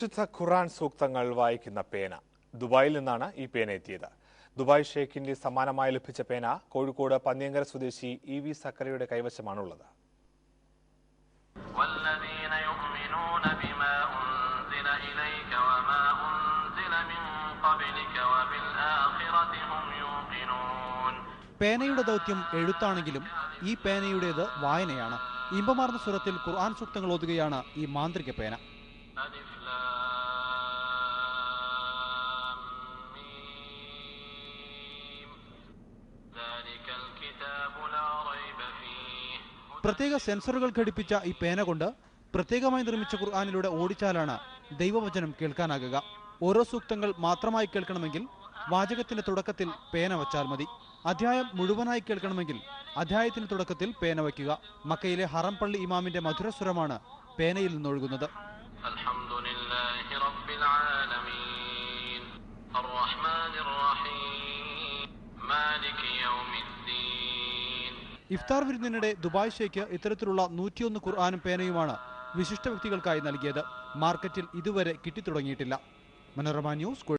വിശുദ്ധ ഖുർആൻ സൂക്തങ്ങൾ വായിക്കുന്ന പേന ദുബായിൽ നിന്നാണ് ഈ പേന എത്തിയത്. ദുബായ് ഷേഖിന്റെ സമ്മാനമായി ലഭിച്ച പേന കോഴിക്കോട് പന്നിയങ്കര സ്വദേശി ഇ വി സക്കറിയുടെ കൈവശമാണുള്ളത്. പേനയുടെ ദൗത്യം എഴുത്താണെങ്കിലും ഈ പേനയുടേത് വായനയാണ്. ഇമ്പമാർന്ന സ്വരത്തിൽ ഖുർആൻ സൂക്തങ്ങൾ ഓതുകയാണ് ഈ മാന്ത്രിക പേന. പ്രത്യേക സെൻസറുകൾ ഘടിപ്പിച്ച ഈ പേന കൊണ്ട് പ്രത്യേകമായി നിർമ്മിച്ച ഖുർആനിലൂടെ ഓടിച്ചാലാണ് ദൈവവചനം കേൾക്കാനാകുക. ഓരോ സൂക്തങ്ങൾ മാത്രമായി കേൾക്കണമെങ്കിൽ വാചകത്തിന്റെ തുടക്കത്തിൽ പേന വച്ചാൽ മതി. അധ്യായം മുഴുവനായി കേൾക്കണമെങ്കിൽ അധ്യായത്തിന്റെ തുടക്കത്തിൽ പേന വയ്ക്കുക. മക്കയിലെ ഹറം പള്ളി ഇമാമിന്റെ മധുരസ്വരമാണ് പേനയിൽ നിന്നൊഴുകുന്നത്. ഇഫ്താർ വിരുന്നിനിടെ ദുബായ് ഷേഖ് ഇത്തരത്തിലുള്ള 101 ഖുർആനും പേനയുമാണ് വിശിഷ്ട വ്യക്തികൾക്കായി നൽകിയത്. മാർക്കറ്റിൽ ഇതുവരെ കിട്ടിത്തുടങ്ങിയിട്ടില്ല. മനോരമ ന്യൂസ്.